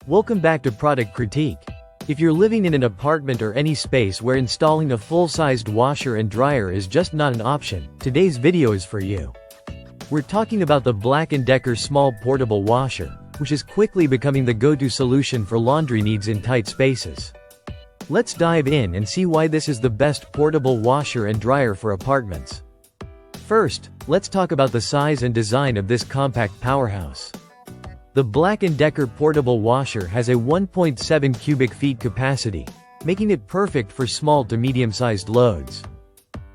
Welcome back to Product Critique. If you're living in an apartment or any space where installing a full-sized washer and dryer is just not an option, today's video is for you. We're talking about the BLACK+DECKER small portable washer, which is quickly becoming the go-to solution for laundry needs in tight spaces. Let's dive in and see why this is the best portable washer and dryer for apartments. First, let's talk about the size and design of this compact powerhouse. The BLACK+DECKER portable washer has a 1.7 cubic feet capacity, making it perfect for small to medium-sized loads.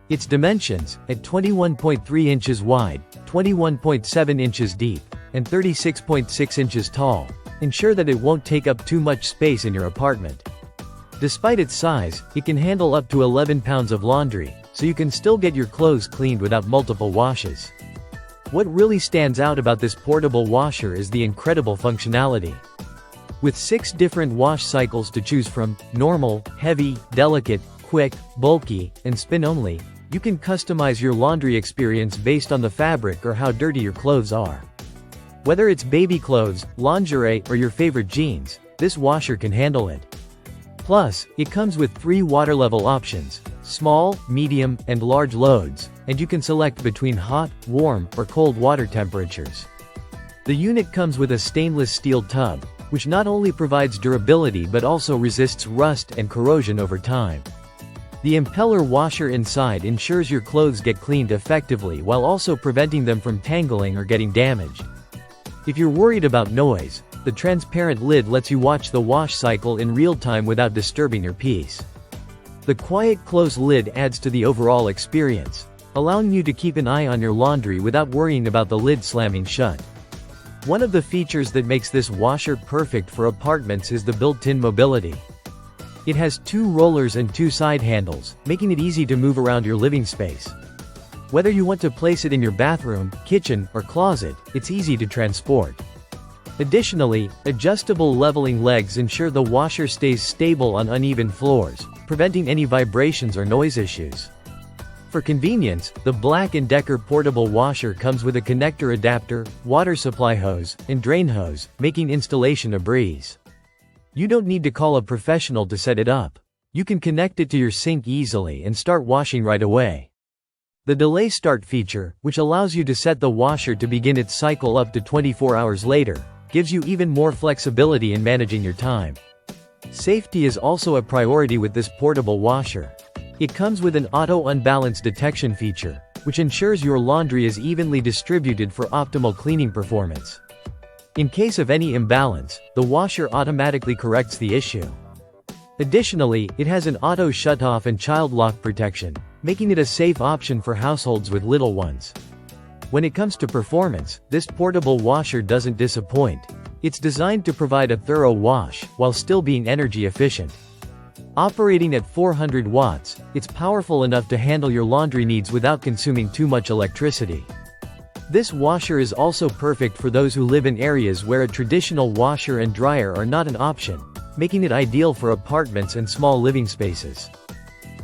Its dimensions, at 21.3 inches wide, 21.7 inches deep, and 36.6 inches tall, ensure that it won't take up too much space in your apartment. Despite its size, it can handle up to 11 pounds of laundry, so you can still get your clothes cleaned without multiple washes. What really stands out about this portable washer is the incredible functionality. With 6 different wash cycles to choose from, normal, heavy, delicate, quick, bulky, and spin-only, you can customize your laundry experience based on the fabric or how dirty your clothes are. Whether it's baby clothes, lingerie, or your favorite jeans, this washer can handle it. Plus, it comes with 3 water level options: small, medium, and large loads, and you can select between hot, warm, or cold water temperatures. The unit comes with a stainless steel tub, which not only provides durability but also resists rust and corrosion over time. The impeller washer inside ensures your clothes get cleaned effectively while also preventing them from tangling or getting damaged. If you're worried about noise, the transparent lid lets you watch the wash cycle in real time without disturbing your peace. The quiet close lid adds to the overall experience, allowing you to keep an eye on your laundry without worrying about the lid slamming shut. One of the features that makes this washer perfect for apartments is the built-in mobility. It has 2 rollers and 2 side handles, making it easy to move around your living space. Whether you want to place it in your bathroom, kitchen, or closet, it's easy to transport. Additionally, adjustable leveling legs ensure the washer stays stable on uneven floors, preventing any vibrations or noise issues. For convenience, the BLACK+DECKER portable washer comes with a connector adapter, water supply hose, and drain hose, making installation a breeze. You don't need to call a professional to set it up. You can connect it to your sink easily and start washing right away. The delay start feature, which allows you to set the washer to begin its cycle up to 24 hours later, gives you even more flexibility in managing your time. Safety is also a priority with this portable washer. It comes with an auto unbalance detection feature, which ensures your laundry is evenly distributed for optimal cleaning performance. In case of any imbalance, the washer automatically corrects the issue. Additionally, it has an auto shutoff and child lock protection, making it a safe option for households with little ones. When it comes to performance, this portable washer doesn't disappoint. It's designed to provide a thorough wash, while still being energy efficient. Operating at 400 watts, it's powerful enough to handle your laundry needs without consuming too much electricity. This washer is also perfect for those who live in areas where a traditional washer and dryer are not an option, making it ideal for apartments and small living spaces.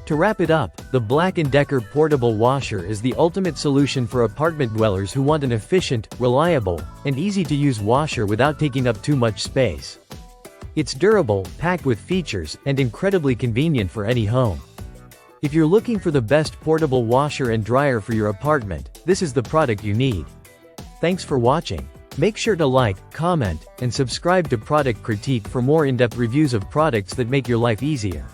To wrap it up, the BLACK+DECKER portable washer is the ultimate solution for apartment dwellers who want an efficient, reliable, and easy-to-use washer without taking up too much space. It's durable, packed with features, and incredibly convenient for any home. If you're looking for the best portable washer and dryer for your apartment, this is the product you need. Thanks for watching. Make sure to like, comment, and subscribe to Product Critique for more in-depth reviews of products that make your life easier.